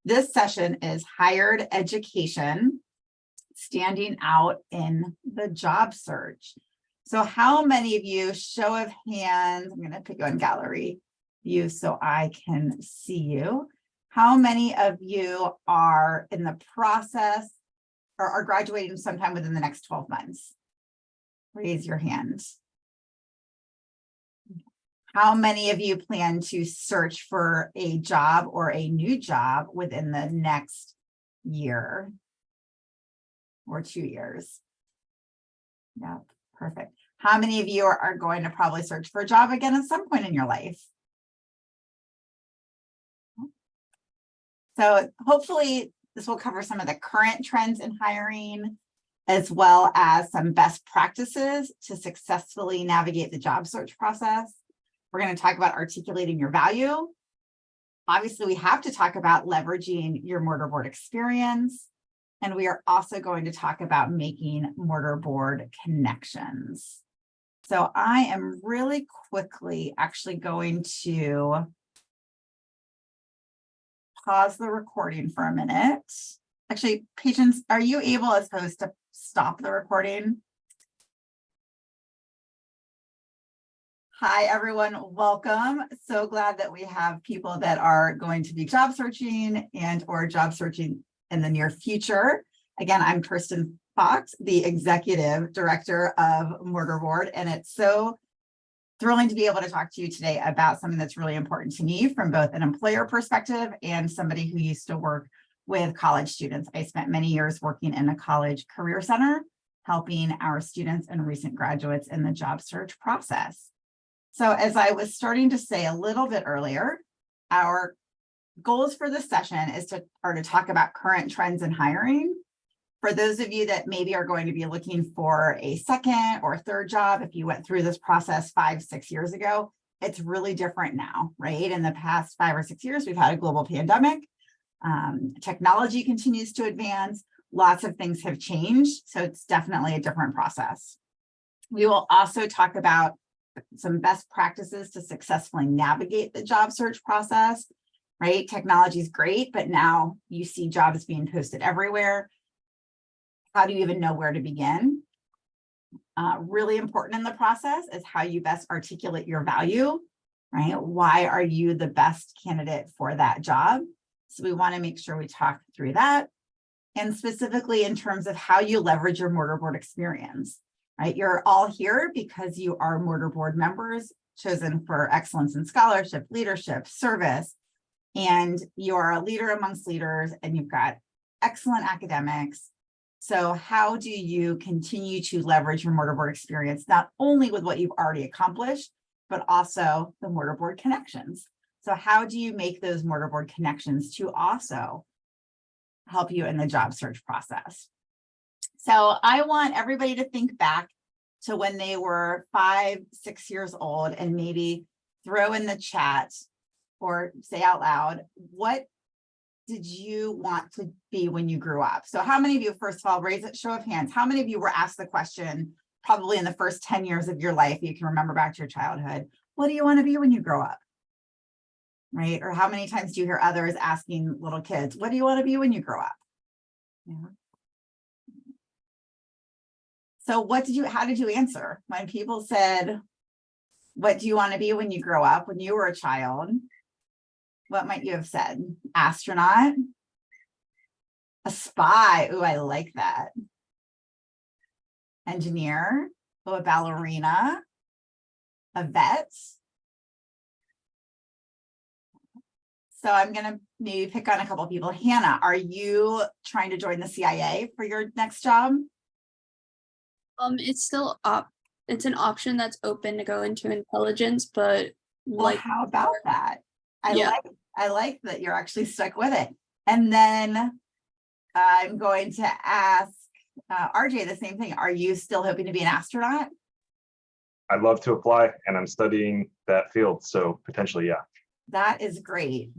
This session is hired education, standing out in the job search. So how many of you, show of hands, I'm going to put you on gallery view so I can see you. How many of you are in the process or are graduating sometime within the next 12 months? Raise your hand. How many of you plan to search for a job or a new job within the next year or 2 years? Yeah, perfect. How many of you are going to probably search for a job again at some point in your life? So hopefully this will cover some of the current trends in hiring, as well as some best practices to successfully navigate the job search process. We're going to talk about articulating your value. Obviously, we have to talk about leveraging your mortarboard experience. And we are also going to talk about making mortarboard connections. So I am really quickly actually going to pause the recording for a minute. Actually, Patience, are you able as host to stop the recording? Hi, everyone. Welcome. So glad that we have people that are going to be job searching and or job searching in the near future. Again, I'm Kirsten Fox, the Executive Director of Mortarboard, and it's so thrilling to be able to talk to you today about something that's really important to me from both an employer perspective and somebody who used to work with college students. I spent many years working in a college career center, helping our students and recent graduates in the job search process. So as I was starting to say a little bit earlier, our goals for this session are to talk about current trends in hiring. For those of you that maybe are going to be looking for a second or third job, if you went through this process 5-6 years ago, it's really different now, right? In the past 5 or 6 years, we've had a global pandemic. Technology continues to advance. Lots of things have changed. So it's definitely a different process. We will also talk about some best practices to successfully navigate the job search process, right? Technology is great, but now you see jobs being posted everywhere. How do you even know where to begin? Really important in the process is how you best articulate your value, right? Why are you the best candidate for that job? So we want to make sure we talk through that. And specifically in terms of how you leverage your mortarboard experience, right? You're all here because you are mortarboard members chosen for excellence in scholarship, leadership, service, and you're a leader amongst leaders and you've got excellent academics. So how do you continue to leverage your mortarboard experience, not only with what you've already accomplished, but also the mortarboard connections? So how do you make those mortarboard connections to also help you in the job search process? So I want everybody to think back to when they were 5-6 years old and maybe throw in the chat or say out loud, what did you want to be when you grew up? So how many of you, first of all, raise a show of hands, how many of you were asked the question probably in the first 10 years of your life, you can remember back to your childhood, what do you want to be when you grow up? Right? Or how many times do you hear others asking little kids, what do you want to be when you grow up? Yeah. So how did you answer when people said, what do you want to be when you grow up? When you were a child, what might you have said? Astronaut? A spy? Ooh, I like that. Engineer? Oh, a ballerina? A vet? So I'm going to maybe pick on a couple of people. Hannah, are you trying to join the CIA for your next job? It's still it's an option that's open to go into intelligence, but well, how about that? I like that you're actually stuck with it. And then I'm going to ask RJ the same thing. Are you still hoping to be an astronaut? I'd love to apply, and I'm studying that field, so potentially, yeah. That is great.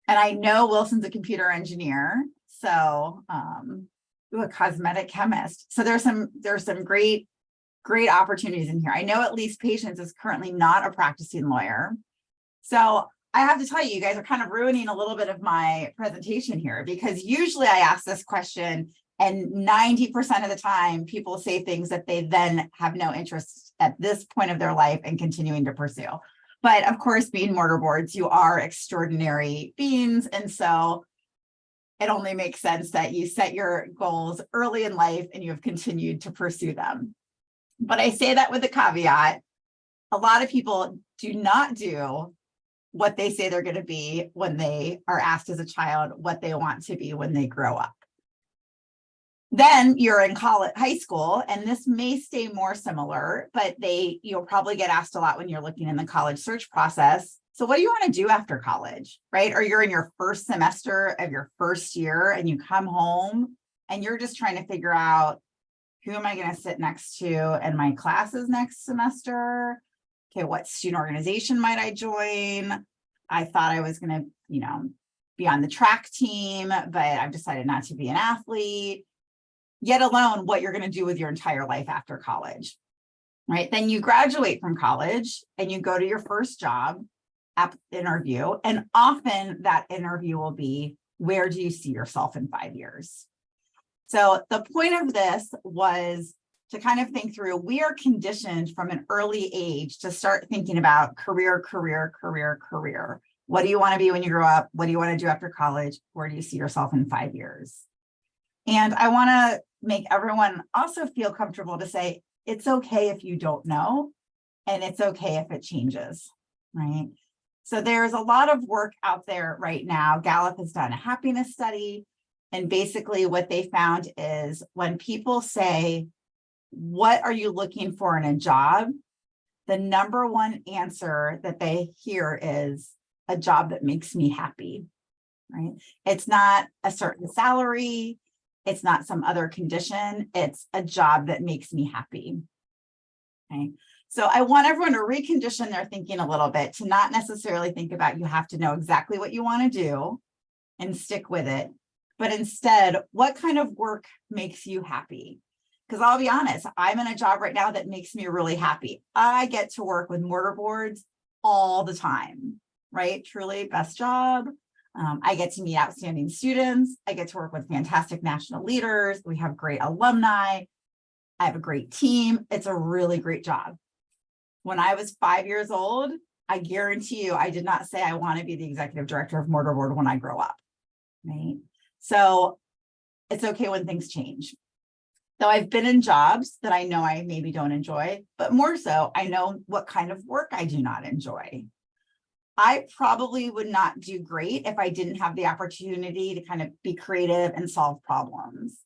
And I know Wilson's a computer engineer, so a cosmetic chemist. So there's some great opportunities in here. I know at least Patience is currently not a practicing lawyer. So I have to tell you, you guys are kind of ruining a little bit of my presentation here, because usually I ask this question and 90% of the time people say things that they then have no interest at this point of their life in continuing to pursue. But of course, being mortarboards, you are extraordinary beings. And so it only makes sense that you set your goals early in life and you have continued to pursue them. But I say that with a caveat. A lot of people do not do what they say they're going to be when they are asked as a child what they want to be when they grow up. Then you're in college, high school, and this may stay more similar, but you'll probably get asked a lot when you're looking in the college search process. So what do you want to do after college, right? Or you're in your first semester of your first year and you come home and you're just trying to figure out, who am I going to sit next to in my classes next semester? Okay, what student organization might I join? I thought I was going to, be on the track team, but I've decided not to be an athlete, yet alone what you're going to do with your entire life after college, right? Then you graduate from college and you go to your first job interview. And often that interview will be, where do you see yourself in 5 years? So the point of this was to kind of think through, we are conditioned from an early age to start thinking about career. What do you want to be when you grow up? What do you want to do after college? Where do you see yourself in 5 years? And I want to make everyone also feel comfortable to say, it's okay if you don't know, and it's okay if it changes, right? So there's a lot of work out there right now. Gallup has done a happiness study. And basically what they found is when people say, what are you looking for in a job? The number one answer that they hear is a job that makes me happy, right? It's not a certain salary. It's not some other condition. It's a job that makes me happy. Okay. So I want everyone to recondition their thinking a little bit to not necessarily think about you have to know exactly what you want to do and stick with it, but instead, what kind of work makes you happy? Because I'll be honest, I'm in a job right now that makes me really happy. I get to work with mortarboards all the time, right? Truly best job. I get to meet outstanding students. I get to work with fantastic national leaders. We have great alumni. I have a great team. It's a really great job. When I was 5 years old, I guarantee you, I did not say I want to be the executive director of mortarboard when I grow up, right? So it's okay when things change. Though I've been in jobs that I know I maybe don't enjoy, but more so, I know what kind of work I do not enjoy. I probably would not do great if I didn't have the opportunity to kind of be creative and solve problems.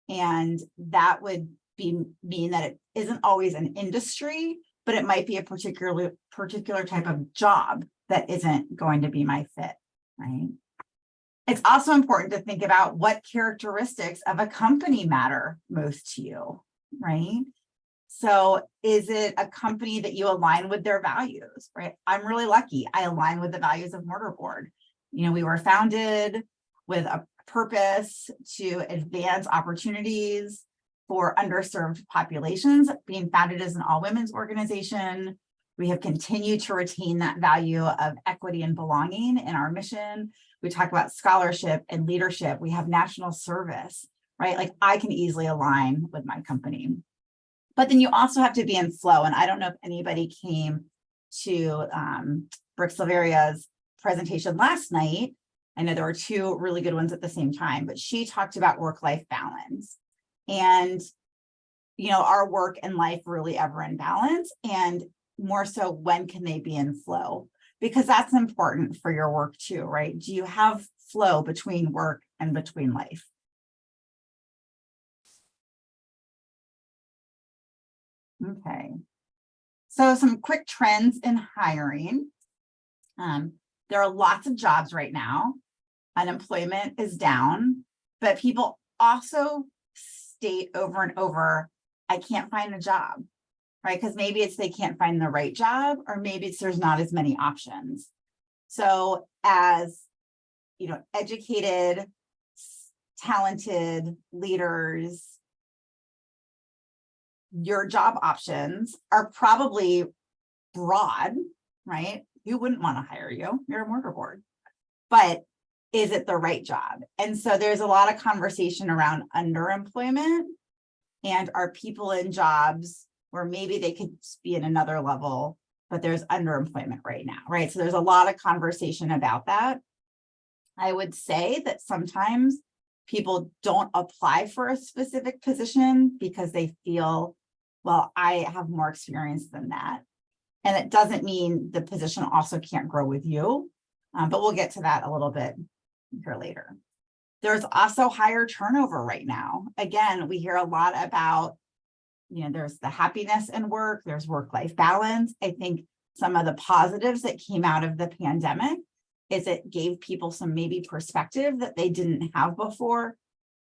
And that would mean that it isn't always an industry, but it might be a particular type of job that isn't going to be my fit, right? It's also important to think about what characteristics of a company matter most to you, right? So is it a company that you align with their values, right? I'm really lucky. I align with the values of Mortarboard. We were founded with a purpose to advance opportunities for underserved populations, being founded as an all-women's organization. We have continued to retain that value of equity and belonging in our mission. We talk about scholarship and leadership. We have national service, right? Like I can easily align with my company. But then you also have to be in flow. And I don't know if anybody came to Brooke Silveria's presentation last night. I know there were two really good ones at the same time, but she talked about work-life balance. And, our work and life really ever in balance, and more so, when can they be in flow? Because that's important for your work too, right? Do you have flow between work and between life? Okay. So some quick trends in hiring. There are lots of jobs right now. Unemployment is down, but people also state over and over, I can't find a job, right? Because maybe it's they can't find the right job, or maybe it's there's not as many options. So as educated, talented leaders, your job options are probably broad, right? who wouldn't want to hire you? You're a mortar board. But is it the right job? And so there's a lot of conversation around underemployment, and are people in jobs where maybe they could be in another level, but there's underemployment right now, right? So there's a lot of conversation about that. I would say that sometimes people don't apply for a specific position because they feel, well, I have more experience than that. And it doesn't mean the position also can't grow with you, but we'll get to that a little bit here later. There's also higher turnover right now. Again, we hear a lot about, there's the happiness in work, there's work-life balance. I think some of the positives that came out of the pandemic is it gave people some maybe perspective that they didn't have before,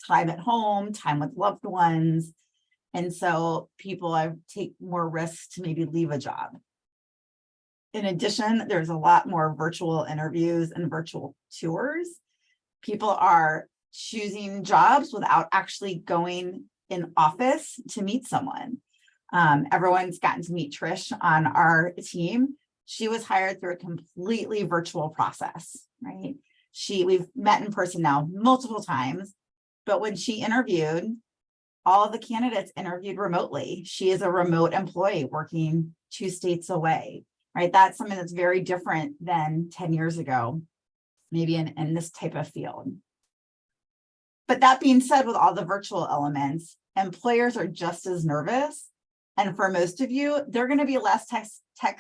time at home, time with loved ones. And so people take more risks to maybe leave a job. In addition, there's a lot more virtual interviews and virtual tours. People are choosing jobs without actually going in office to meet someone. Everyone's gotten to meet Trish on our team. She was hired through a completely virtual process, right? We've met in person now multiple times, but when she interviewed, all of the candidates interviewed remotely. She is a remote employee working 2 states away, right? That's something that's very different than 10 years ago, maybe in this type of field. But that being said, with all the virtual elements, employers are just as nervous. And for most of you, they're going to be less tech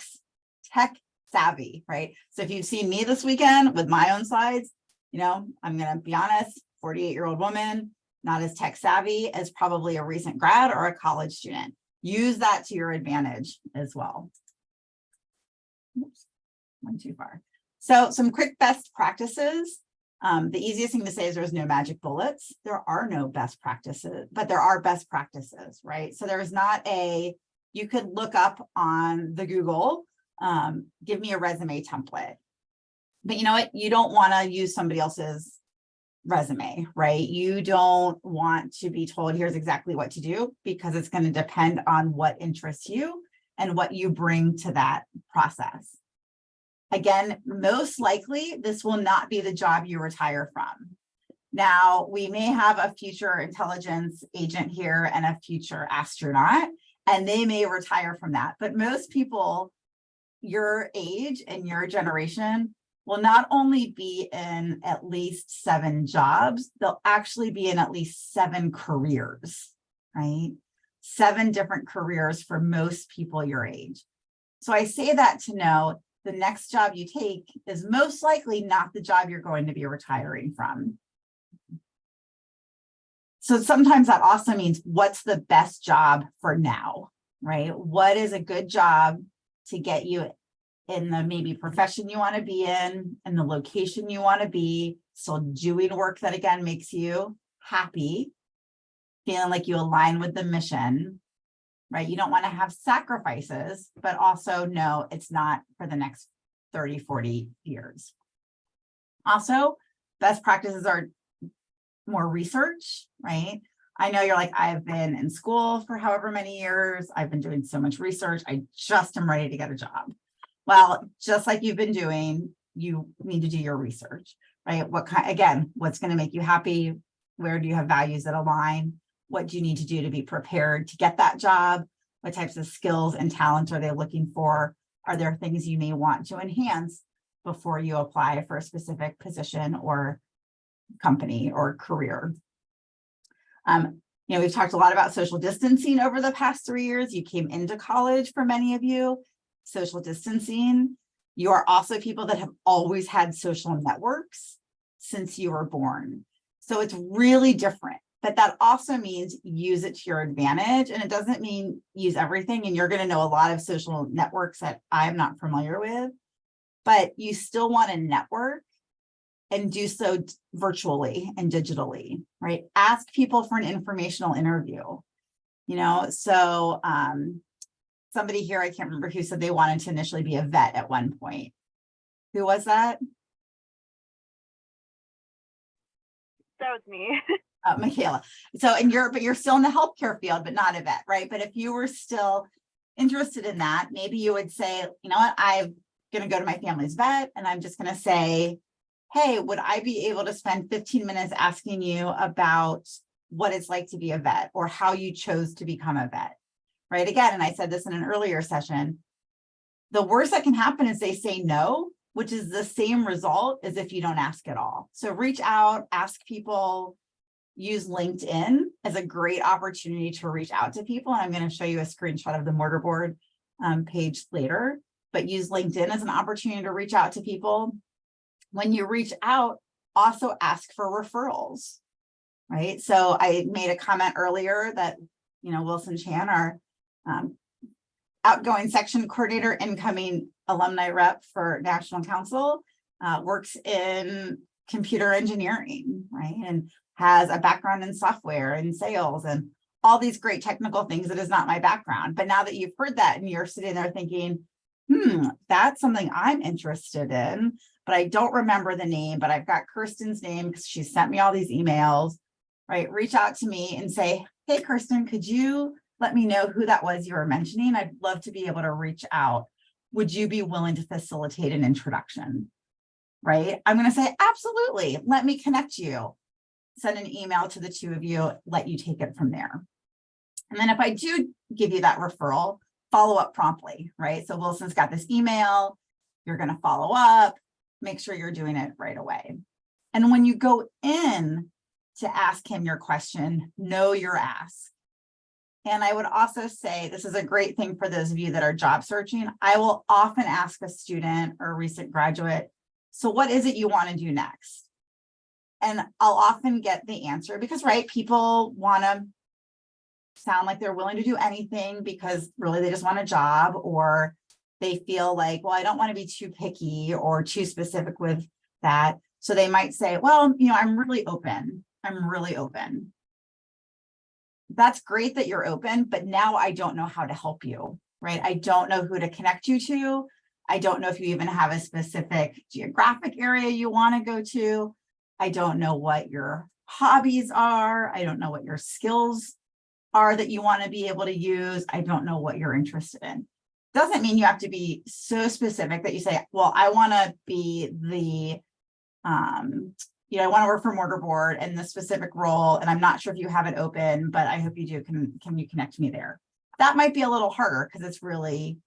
savvy, right? So if you've seen me this weekend with my own slides, I'm going to be honest, 48-year-old woman, not as tech savvy as probably a recent grad or a college student. Use that to your advantage as well. Oops, went too far. So some quick best practices. The easiest thing to say is there's no magic bullets. There are no best practices, but there are best practices, right? So there's not you could look up on the Google, give me a resume template. But you know what? You don't want to use somebody else's resume, right? You don't want to be told here's exactly what to do, because it's going to depend on what interests you and what you bring to that process. Again, most likely, this will not be the job you retire from. Now, we may have a future intelligence agent here and a future astronaut, and they may retire from that. But most people your age and your generation will not only be in at least 7 jobs, they'll actually be in at least 7 careers, right? 7 different careers for most people your age. So I say that to know the next job you take is most likely not the job you're going to be retiring from. So sometimes that also means what's the best job for now, right? What is a good job to get you in the maybe profession you want to be in and the location you want to be, so doing work that again makes you happy, feeling like you align with the mission, right? You don't want to have sacrifices, but also know it's not for the next 30, 40 years. Also, best practices are more research, right? I know you're like, I've been in school for however many years. I've been doing so much research. I just am ready to get a job. Well, just like you've been doing, you need to do your research, right? What's going to make you happy? Where do you have values that align? What do you need to do to be prepared to get that job? What types of skills and talents are they looking for? Are there things you may want to enhance before you apply for a specific position or company or career? We've talked a lot about social distancing over the past 3 years. You came into college for many of you. Social distancing. You are also people that have always had social networks since you were born. So it's really different, but that also means use it to your advantage. And it doesn't mean use everything. And you're going to know a lot of social networks that I'm not familiar with, but you still want to network and do so virtually and digitally, right? Ask people for an informational interview, somebody here, I can't remember who said they wanted to initially be a vet at one point. Who was that? That was me. Michaela. So, but you're still in the healthcare field, but not a vet, right? But if you were still interested in that, maybe you would say, you know what, I've going to go to my family's vet and I'm just going to say, hey, would I be able to spend 15 minutes asking you about what it's like to be a vet or how you chose to become a vet, right? Again, and I said this in an earlier session, the worst that can happen is they say no, which is the same result as if you don't ask at all. So reach out, ask people, use LinkedIn as a great opportunity to reach out to people. And I'm going to show you a screenshot of the mortarboard page later, but use LinkedIn as an opportunity to reach out to people. When you reach out, also ask for referrals, right? So I made a comment earlier that, Wilson Chan, our outgoing section coordinator, incoming alumni rep for National Council, works in computer engineering, right? And has a background in software and sales and all these great technical things that is not my background. But now that you've heard that and you're sitting there thinking, that's something I'm interested in, but I don't remember the name, but I've got Kirsten's name because she sent me all these emails, right? Reach out to me and say, hey, Kirsten, could you let me know who that was you were mentioning? I'd love to be able to reach out. Would you be willing to facilitate an introduction? Right? I'm going to say, absolutely. Let me connect you. Send an email to the two of you, let you take it from there. And then if I do give you that referral, follow up promptly, right? So Wilson's got this email, you're going to follow up, make sure you're doing it right away. And when you go in to ask him your question, know your ask. And I would also say, this is a great thing for those of you that are job searching. I will often ask a student or a recent graduate, so what is it you want to do next? And I'll often get the answer because, right, people want to sound like they're willing to do anything because really they just want a job, or they feel like, well, I don't want to be too picky or too specific with that. So they might say, well, I'm really open. I'm really open. That's great that you're open, but now I don't know how to help you, right? I don't know who to connect you to. I don't know if you even have a specific geographic area you want to go to. I don't know what your hobbies are. I don't know what your skills are that you want to be able to use. I don't know what you're interested in. Doesn't mean you have to be so specific that you say, well, I want to be the, I want to work for Mortarboard in the specific role, and I'm not sure if you have it open, but I hope you do. Can you connect me there? That might be a little harder because it's really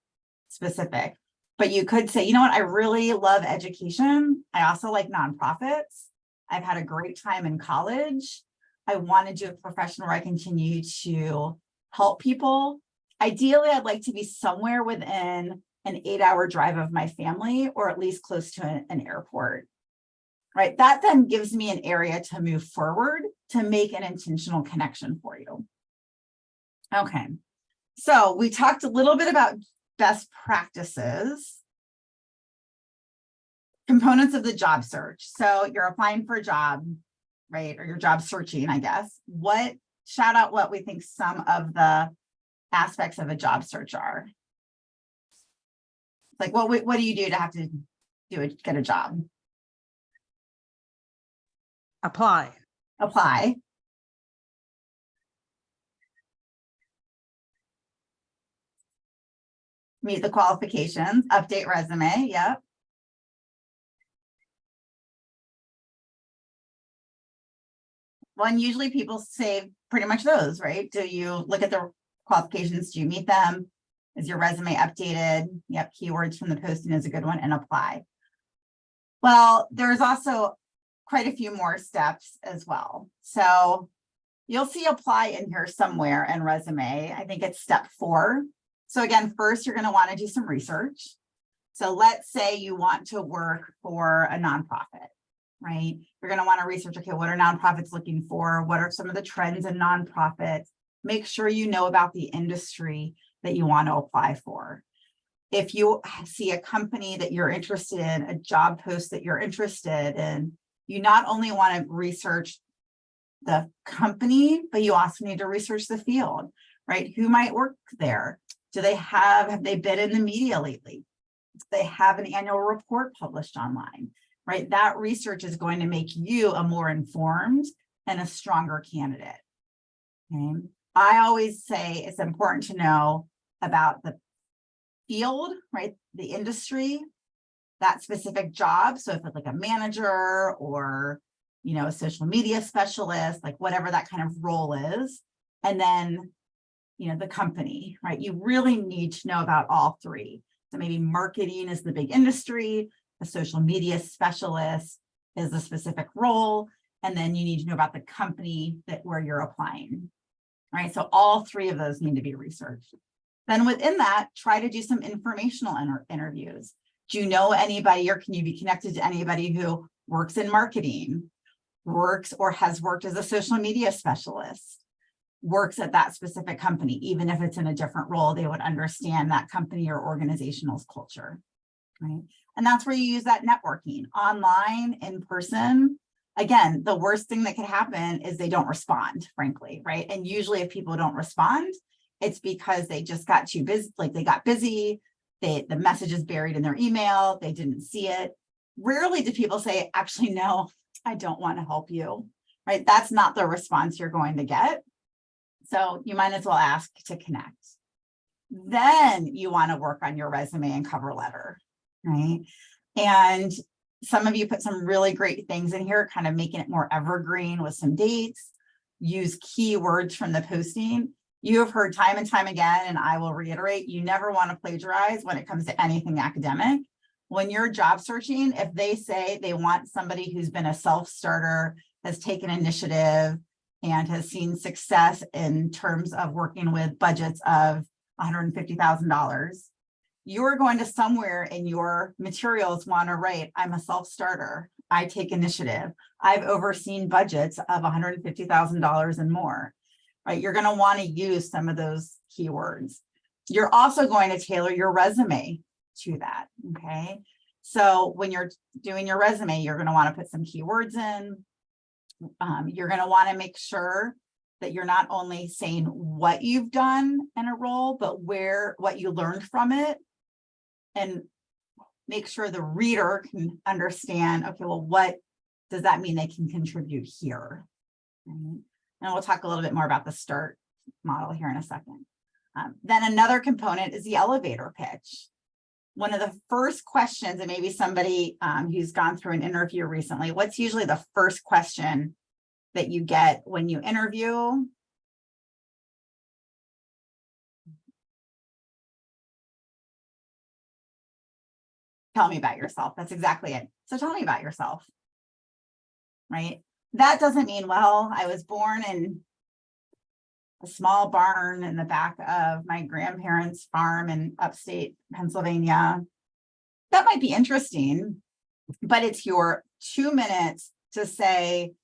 specific. But you could say, you know what, I really love education. I also like nonprofits. I've had a great time in college. I want to do a profession where I continue to help people. Ideally, I'd like to be somewhere within an 8-hour drive of my family, or at least close to an airport. Right? That then gives me an area to move forward to make an intentional connection for you. Okay. So we talked a little bit about best practices, components of the job search. So you're applying for a job, right? Or you're job searching, I guess. Shout out what we think some of the aspects of a job search are. Like what do you do to have to get a job? Apply. Meet the qualifications, update resume. Yep. Well, and usually people say pretty much those, right? Do you look at the qualifications? Do you meet them? Is your resume updated? Yep. Keywords from the posting is a good one, and apply. Well, there's also quite a few more steps as well. So you'll see apply in here somewhere in resume. I think it's step 4. So again, first, you're going to want to do some research. So let's say you want to work for a nonprofit, right? You're going to want to research, okay, what are nonprofits looking for? What are some of the trends in nonprofits? Make sure you know about the industry that you want to apply for. If you see a company that you're interested in, a job post that you're interested in, you not only want to research the company, but you also need to research the field, right? Who might work there? Have they been in the media lately? Do they have an annual report published online, right? That research is going to make you a more informed and a stronger candidate. Okay. I always say it's important to know about the field, right? The industry, that specific job. So if it's like a manager or, a social media specialist, like whatever that kind of role is, and then, the company, right? You really need to know about all three. So maybe marketing is the big industry, a social media specialist is a specific role, and then you need to know about the company where you're applying, right? So all three of those need to be researched. Then within that, try to do some informational interviews. Do you know anybody, or can you be connected to anybody who works in marketing, works or has worked as a social media specialist, works at that specific company? Even if it's in a different role, they would understand that company or organizational's culture, right? And that's where you use that networking, online, in person. Again, the worst thing that could happen is they don't respond, frankly, right? And usually if people don't respond, it's because they just got too busy, like they got busy, the message is buried in their email, they didn't see it. Rarely do people say, actually, no, I don't want to help you, right? That's not the response you're going to get. So you might as well ask to connect. Then you want to work on your resume and cover letter, right? And some of you put some really great things in here, kind of making it more evergreen with some dates, use keywords from the posting. You have heard time and time again, and I will reiterate, you never want to plagiarize when it comes to anything academic. When you're job searching, if they say they want somebody who's been a self-starter, has taken initiative, and has seen success in terms of working with budgets of $150,000, you're going to somewhere in your materials want to write, I'm a self-starter, I take initiative, I've overseen budgets of $150,000 and more, right? You're going to want to use some of those keywords. You're also going to tailor your resume to that, okay? So when you're doing your resume, you're going to want to put some keywords in. You're going to want to make sure that you're not only saying what you've done in a role, but what you learned from it, and make sure the reader can understand, okay, well, what does that mean they can contribute here? Right? And we'll talk a little bit more about the START model here in a second. Then another component is the elevator pitch. One of the first questions, and maybe somebody who's gone through an interview recently, what's usually the first question that you get when you interview? Tell me about yourself. That's exactly it. So tell me about yourself, right? That doesn't mean, well, I was born in a small barn in the back of my grandparents' farm in upstate Pennsylvania. That might be interesting, but it's your 2 minutes to say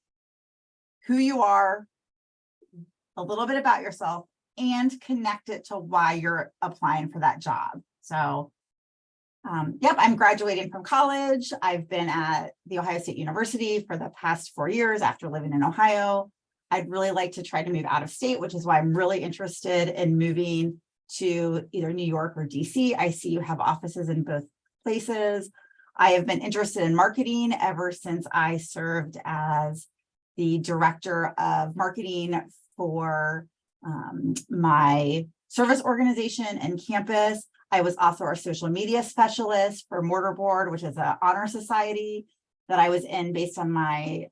who you are, a little bit about yourself, and connect it to why you're applying for that job. So, yep, I'm graduating from college. I've been at The Ohio State University for the past 4 years after living in Ohio. I'd really like to try to move out of state, which is why I'm really interested in moving to either New York or DC. I see you have offices in both places. I have been interested in marketing ever since I served as the director of marketing for my service organization and campus. I was also our social media specialist for Mortarboard, which is an honor society that I was in based on my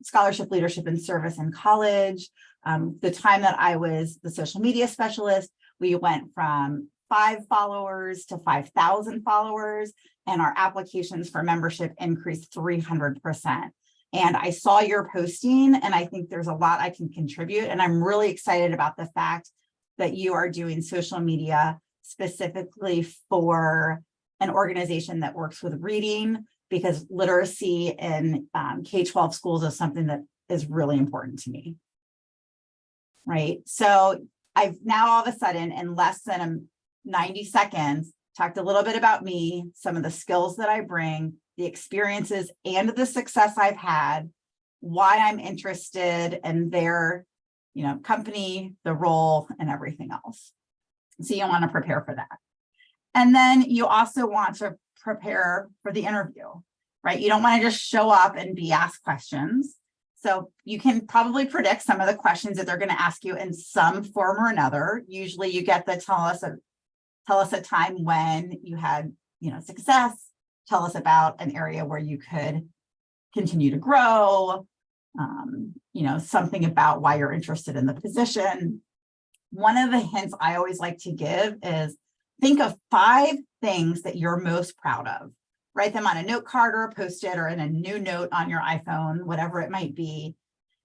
scholarship, leadership, and service in college. The time that I was the social media specialist, we went from 5 followers to 5,000 followers, and our applications for membership increased 300%. And I saw your posting, and I think there's a lot I can contribute. And I'm really excited about the fact that you are doing social media specifically for an organization that works with reading, because literacy in K-12 schools is something that is really important to me. Right. So I've now all of a sudden, in less than 90 seconds, talked a little bit about me, some of the skills that I bring, the experiences and the success I've had, why I'm interested in their, company, the role, and everything else. So you want to prepare for that. And then you also want to prepare for the interview, right? You don't want to just show up and be asked questions. So you can probably predict some of the questions that they're going to ask you in some form or another. Usually you get the tell us a time when you had, success, tell us about an area where you could continue to grow, something about why you're interested in the position. One of the hints I always like to give is think of 5 things that you're most proud of. Write them on a note card or a Post-it or in a new note on your iPhone, whatever it might be.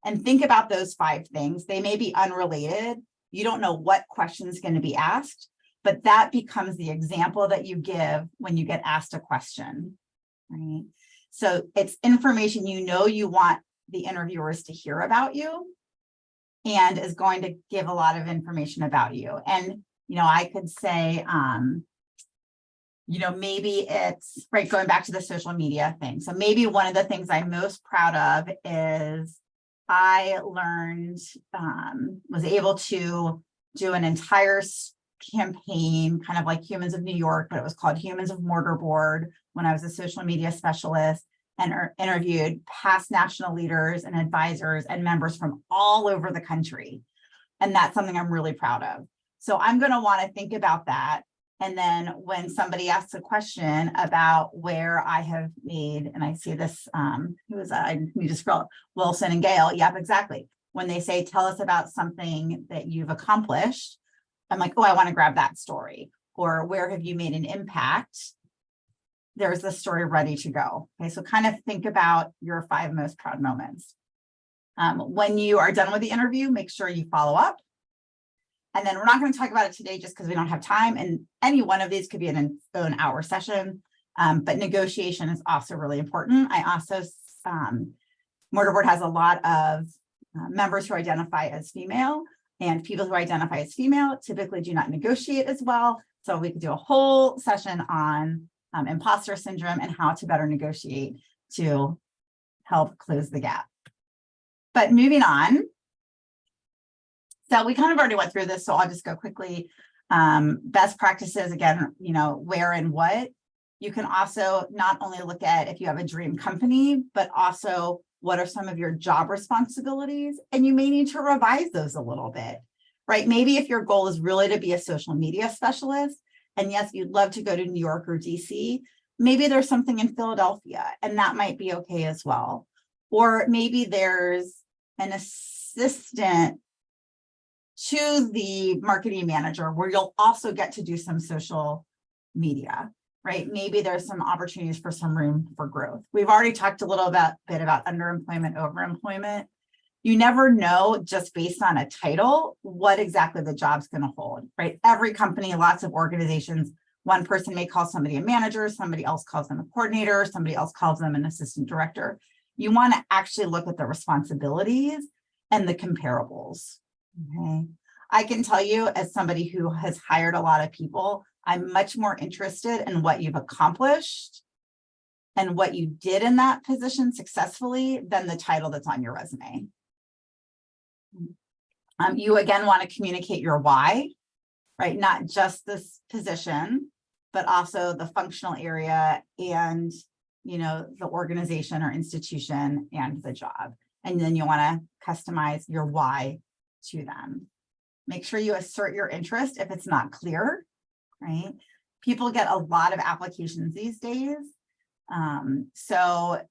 And think about those 5 things. They may be unrelated. You don't know what question is going to be asked, but that becomes the example that you give when you get asked a question, right? So it's information you want the interviewers to hear about you and is going to give a lot of information about you. And, I could say, maybe it's right, going back to the social media thing. So maybe one of the things I'm most proud of is I learned, was able to do an entire campaign, kind of like Humans of New York, but it was called Humans of Mortarboard when I was a social media specialist, and interviewed past national leaders and advisors and members from all over the country. And that's something I'm really proud of. So I'm going to want to think about that. And then when somebody asks a question about where I have made, and I see this, who was that? I need to scroll, Wilson and Gail. Yep, exactly. When they say, tell us about something that you've accomplished, I'm like, oh, I want to grab that story. Or where have you made an impact? There's the story ready to go. Okay, so kind of think about your 5 most proud moments. When you are done with the interview, make sure you follow up. And then we're not going to talk about it today just because we don't have time. And any one of these could be an hour session, but negotiation is also really important. I also, Mortarboard has a lot of members who identify as female, and people who identify as female typically do not negotiate as well. So we could do a whole session on imposter syndrome and how to better negotiate to help close the gap. But moving on. So we kind of already went through this, so I'll just go quickly. Best practices, again, where and what. You can also not only look at if you have a dream company, but also what are some of your job responsibilities, and you may need to revise those a little bit, right? Maybe if your goal is really to be a social media specialist, and yes, you'd love to go to New York or DC, maybe there's something in Philadelphia, and that might be okay as well. Or maybe there's an assistant to the marketing manager where you'll also get to do some social media, right? Maybe there's some opportunities for some room for growth. We've already talked a little bit about underemployment, overemployment. You never know just based on a title what exactly the job's going to hold, right? Every company, lots of organizations, one person may call somebody a manager, somebody else calls them a coordinator, somebody else calls them an assistant director. You want to actually look at the responsibilities and the comparables. Okay. I can tell you, as somebody who has hired a lot of people, I'm much more interested in what you've accomplished and what you did in that position successfully than the title that's on your resume. You again want to communicate your why, right? Not just this position, but also the functional area and, the organization or institution and the job. And then you want to customize your why to them. Make sure you assert your interest if it's not clear, right? People get a lot of applications these days. So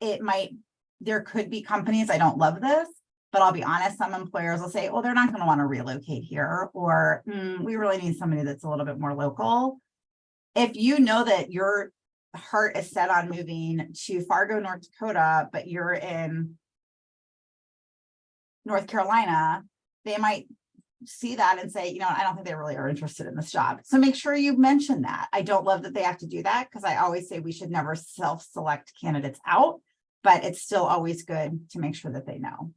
there could be companies, I don't love this, but I'll be honest, some employers will say, oh, they're not going to want to relocate here, or we really need somebody that's a little bit more local. If you know that your heart is set on moving to Fargo, North Dakota, but you're in North Carolina, they might see that and say, I don't think they really are interested in this job. So make sure you mention that. I don't love that they have to do that because I always say we should never self-select candidates out, but it's still always good to make sure that they know.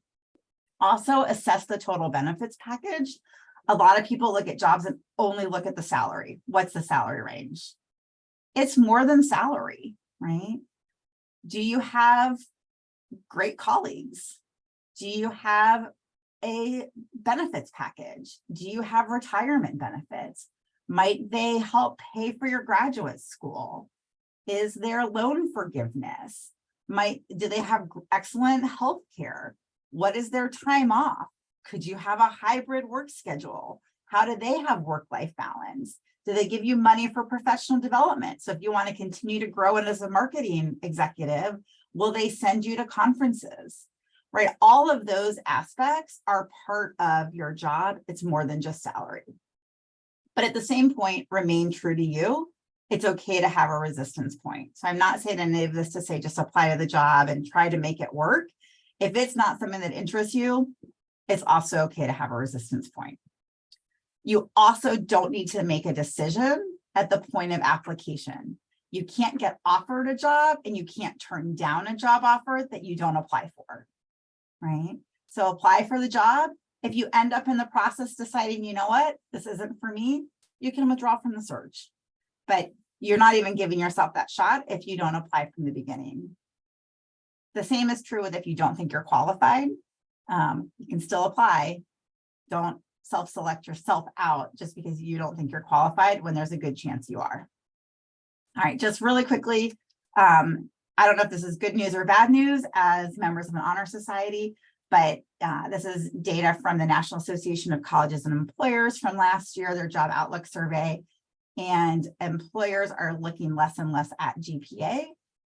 Also, assess the total benefits package. A lot of people look at jobs and only look at the salary. What's the salary range? It's more than salary, right? Do you have great colleagues? Do you have a benefits package? Do you have retirement benefits? Might they help pay for your graduate school? Is there loan forgiveness? Do they have excellent health care? What is their time off? Could you have a hybrid work schedule? How do they have work-life balance? Do they give you money for professional development? So if you want to continue to grow it as a marketing executive, will they send you to conferences? Right? All of those aspects are part of your job. It's more than just salary. But at the same point, remain true to you. It's okay to have a resistance point. So I'm not saying any of this to say just apply to the job and try to make it work. If it's not something that interests you, it's also okay to have a resistance point. You also don't need to make a decision at the point of application. You can't get offered a job and you can't turn down a job offer that you don't apply for, right? So apply for the job. If you end up in the process deciding, you know what, this isn't for me, you can withdraw from the search. But you're not even giving yourself that shot if you don't apply from the beginning. The same is true with if you don't think you're qualified. You can still apply. Don't self-select yourself out just because you don't think you're qualified when there's a good chance you are. All right, just really quickly, I don't know if this is good news or bad news as members of an honor society, but this is data from the National Association of Colleges and Employers from last year, their job outlook survey. And employers are looking less and less at GPA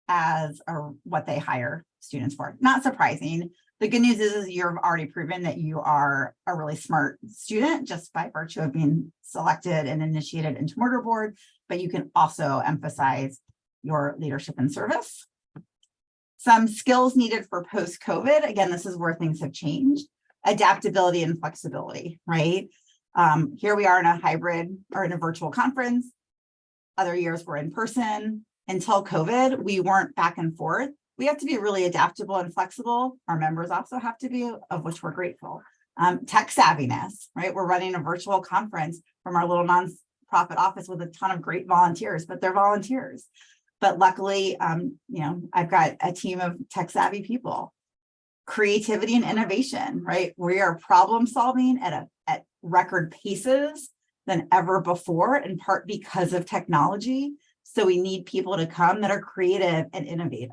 as what they hire students for. Not surprising. The good news is you've already proven that you are a really smart student just by virtue of being selected and initiated into Mortar Board, but you can also emphasize your leadership and service. Some skills needed for post-COVID. Again, this is where things have changed. Adaptability and flexibility, right? Here we are in a hybrid or in a virtual conference. Other years we're in person. Until COVID, we weren't back and forth. We have to be really adaptable and flexible. Our members also have to be, of which we're grateful. Tech savviness, right? We're running a virtual conference from our little nonprofit office with a ton of great volunteers, but they're volunteers. But luckily, I've got a team of tech savvy people. Creativity and innovation, right? We are problem solving at record paces than ever before, in part because of technology. So we need people to come that are creative and innovative.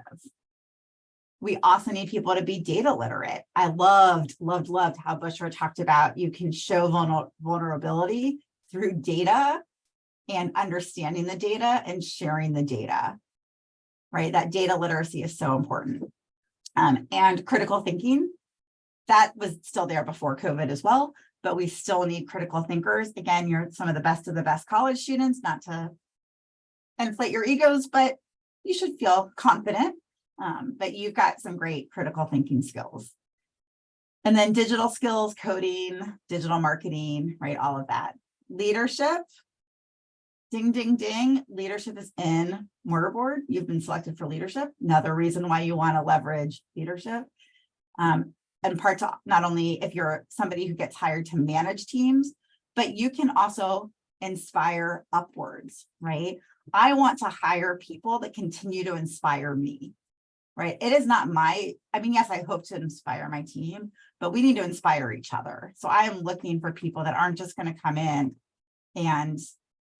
We also need people to be data literate. I loved how Bushra talked about you can show vulnerability through data and understanding the data and sharing the data, right? That data literacy is so important. And critical thinking, that was still there before COVID as well, but we still need critical thinkers. Again, you're some of the best college students, not to inflate your egos, but you should feel confident. But you've got some great critical thinking skills. And then digital skills, coding, digital marketing, right? All of that. Leadership, ding, ding, ding. Leadership is in Mortar Board. You've been selected for leadership. Another reason why you want to leverage leadership. And part to not only if you're somebody who gets hired to manage teams, but you can also inspire upwards, right? I want to hire people that continue to inspire me, right? It is not yes, I hope to inspire my team, but we need to inspire each other. So I am looking for people that aren't just going to come in and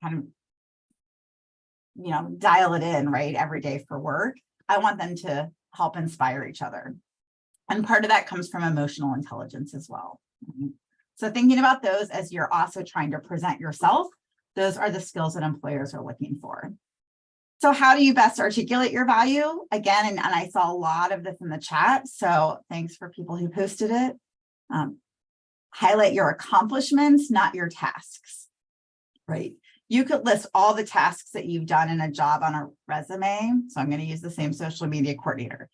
kind of, dial it in, right, every day for work. I want them to help inspire each other. And part of that comes from emotional intelligence as well. So thinking about those as you're also trying to present yourself, those are the skills that employers are looking for. So how do you best articulate your value? Again, and I saw a lot of this in the chat, so thanks for people who posted it. Highlight your accomplishments, not your tasks, right? You could list all the tasks that you've done in a job on a resume. So I'm going to use the same social media coordinator.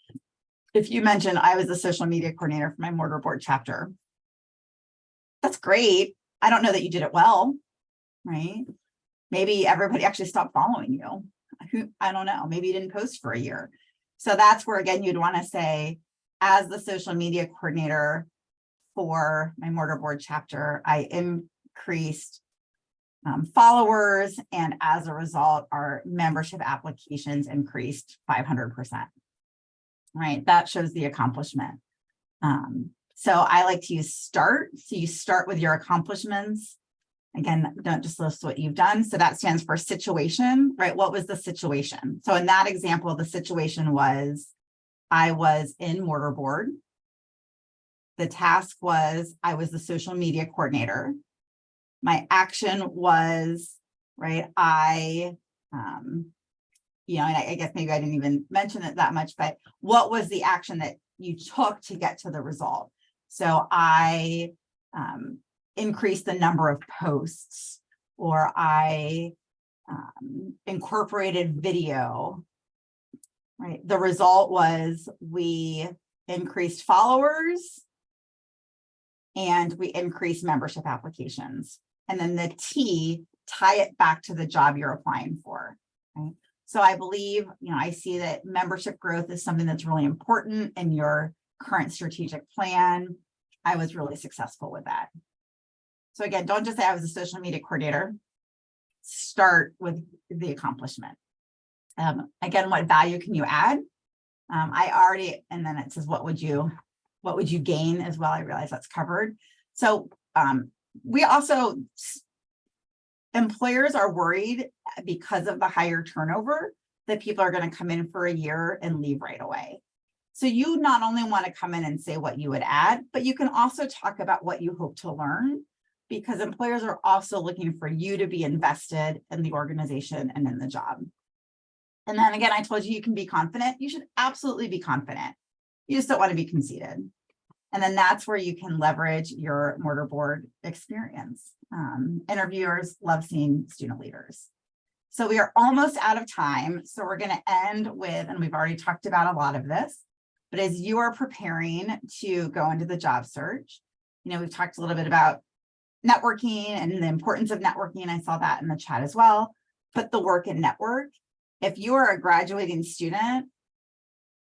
If you mention I was the social media coordinator for my Mortar Board chapter, that's great. I don't know that you did it well, right? Maybe everybody actually stopped following you. I don't know. Maybe you didn't post for a year. So that's where, again, you'd want to say, as the social media coordinator for my Mortar Board chapter, I increased followers, and as a result, our membership applications increased 500%. Right, that shows the accomplishment. So I like to use start. So you start with your accomplishments. Again, don't just list what you've done. So that stands for situation, right? What was the situation? So in that example, the situation was I was in Mortar Board. The task was I was the social media coordinator. My action was right? You know, and I guess maybe I didn't even mention it that much, but what was the action that you took to get to the result? So I increased the number of posts, or I incorporated video, right? The result was we increased followers and we increased membership applications. And then the T, tie it back to the job you're applying for, right? So I believe, you know, I see that membership growth is something that's really important in your current strategic plan. I was really successful with that. So again, don't just say I was a social media coordinator. Start with the accomplishment. Again, what value can you add? I already, and then it says, what would you gain as well? I realize that's covered. So we also, employers are worried because of the higher turnover that people are going to come in for a year and leave right away. So you not only want to come in and say what you would add, but you can also talk about what you hope to learn, because employers are also looking for you to be invested in the organization and in the job. And then again, I told you, you can be confident. You should absolutely be confident. You just don't want to be conceited. And then that's where you can leverage your mortar board experience. Interviewers love seeing student leaders. So we are almost out of time. So we're going to end with, and we've already talked about a lot of this, but as you are preparing to go into the job search, you know, we've talked a little bit about networking and the importance of networking. I saw that in the chat as well. Put the work in network. If you are a graduating student,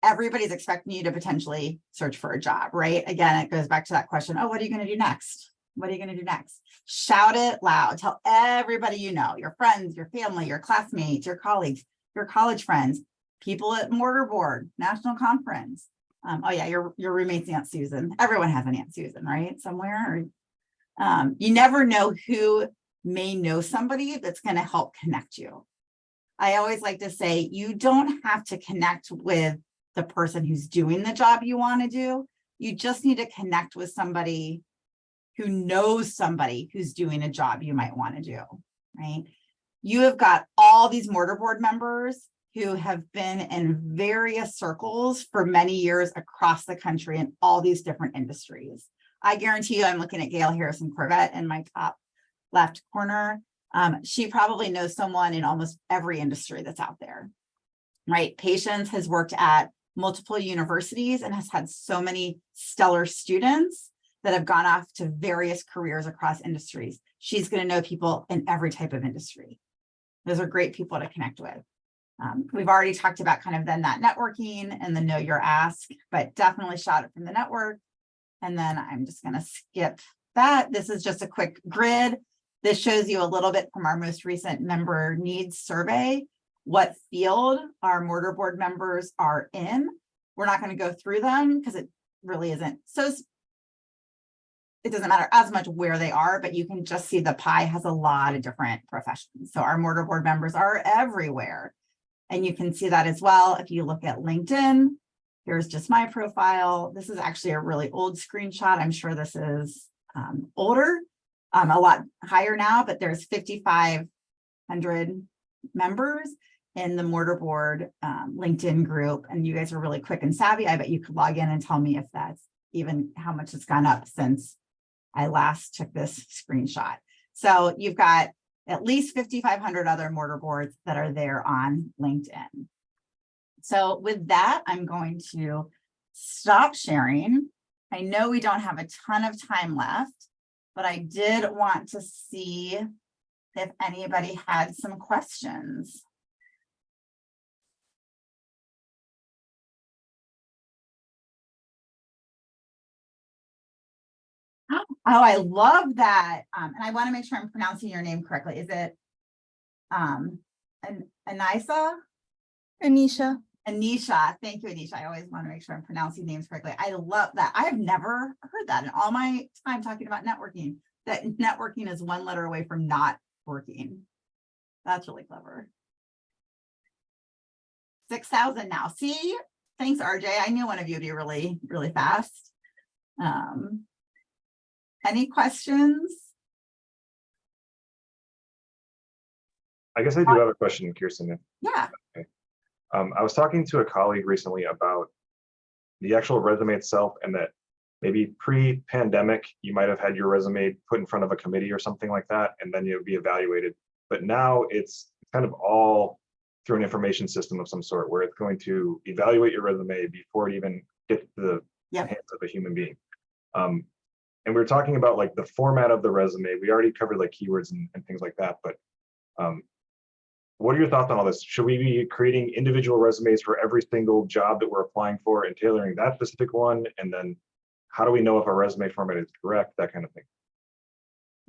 everybody's expecting you to potentially search for a job, right? Again, it goes back to that question, oh, what are you going to do next? What are you going to do next? Shout it loud. Tell everybody you know, your friends, your family, your classmates, your colleagues, your college friends, people at mortar board, national conference. Oh yeah, your roommate's Aunt Susan. Everyone has an Aunt Susan, right? Somewhere. You never know who may know somebody that's going to help connect you. I always like to say, you don't have to connect with the person who's doing the job you want to do. You just need to connect with somebody who knows somebody who's doing a job you might want to do, right? You have got all these mortar board members who have been in various circles for many years across the country in all these different industries. I guarantee you, I'm looking at Gail Harrison Corvette in my top left corner. She probably knows someone in almost every industry that's out there, right? Patience has worked at multiple universities and has had so many stellar students that have gone off to various careers across industries. She's going to know people in every type of industry. Those are great people to connect with. We've already talked about kind of then that networking and the know your ask, but definitely shout it from the network. And then I'm just going to skip that. This is just a quick grid. This shows you a little bit from our most recent member needs survey, what field our mortar board members are in. We're not going to go through them because it really isn't. So it doesn't matter as much where they are, but you can just see the pie has a lot of different professions. So our mortar board members are everywhere. And you can see that as well. If you look at LinkedIn, here's just my profile. This is actually a really old screenshot. I'm sure this is older, a lot higher now, but there's 5,500 members in the mortar board LinkedIn group. And you guys are really quick and savvy. I bet you could log in and tell me if that's even how much it's gone up since I last took this screenshot. So you've got at least 5,500 other mortar boards that are there on LinkedIn. So with that, I'm going to stop sharing. I know we don't have a ton of time left, but I did want to see if anybody had some questions. Oh, I love that. And I want to make sure I'm pronouncing your name correctly. Is it Anisa? Anisha. Anisha. Thank you, Anisha. I always want to make sure I'm pronouncing names correctly. I love that. I have never heard that in all my time talking about networking, that networking is one letter away from not working. That's really clever. 6,000 now. See, thanks, RJ. I knew one of you would be really, really fast. Any questions? I guess I do have a question, Kirsten. Yeah, I was talking to a colleague recently about the actual resume itself, and that maybe pre-pandemic, you might have had your resume put in front of a committee or something like that, and then you'd be evaluated. But now it's kind of all through an information system of some sort, where it's going to evaluate your resume before it even gets to the Yep. hands of a human being. And we were talking about like the format of the resume. We already covered like keywords and things like that, but what are your thoughts on all this? Should we be creating individual resumes for every single job that we're applying for and tailoring that specific one? And then how do we know if our resume format is correct? That kind of thing.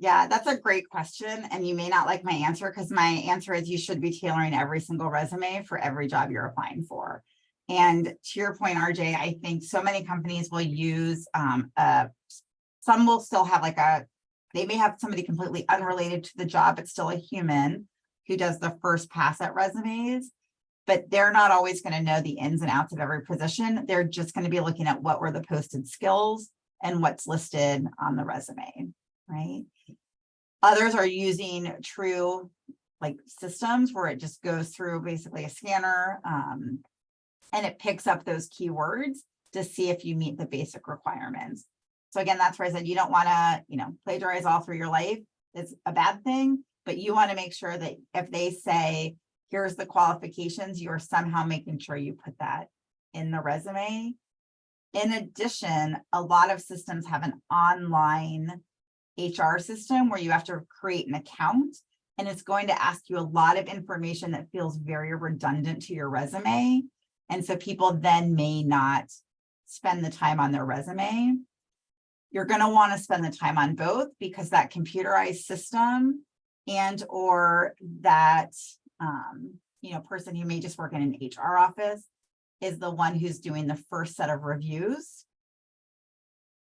yeah, that's a great question. And you may not like my answer, because my answer is you should be tailoring every single resume for every job you're applying for. And to your point, RJ, I think so many companies will use some will still have like they may have somebody completely unrelated to the job, but still a human who does the first pass at resumes, but they're not always going to know the ins and outs of every position. They're just going to be looking at what were the posted skills and what's listed on the resume, right? Others are using true like systems where it just goes through basically a scanner and it picks up those keywords to see if you meet the basic requirements. So again, that's where I said you don't want to, plagiarize all through your life. It's a bad thing, but you want to make sure that if they say, here's the qualifications, you're somehow making sure you put that in the resume. In addition, a lot of systems have an online HR system where you have to create an account, and it's going to ask you a lot of information that feels very redundant to your resume. And so people then may not spend the time on their resume. You're going to want to spend the time on both, because that computerized system and or that person who may just work in an HR office is the one who's doing the first set of reviews.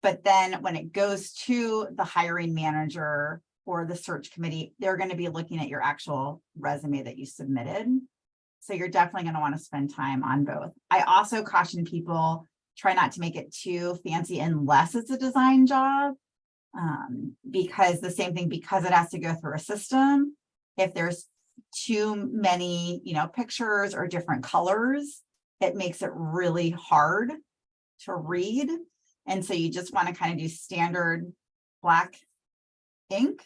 But then when it goes to the hiring manager or the search committee, they're going to be looking at your actual resume that you submitted. So you're definitely going to want to spend time on both. I also caution people, try not to make it too fancy unless it's a design job. Because the same thing, because it has to go through a system, if there's too many, pictures or different colors, it makes it really hard to read. And so you just want to kind of do standard black ink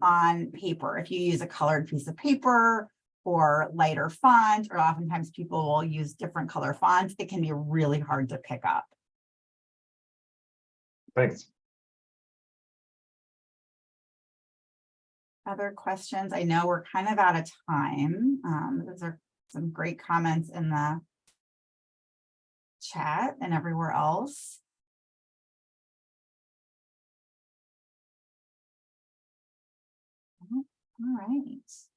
on paper. If you use a colored piece of paper or lighter font, or oftentimes people will use different color fonts, it can be really hard to pick up. Thanks. Other questions? I know we're kind of out of time. Those are some great comments in the chat and everywhere else. All right.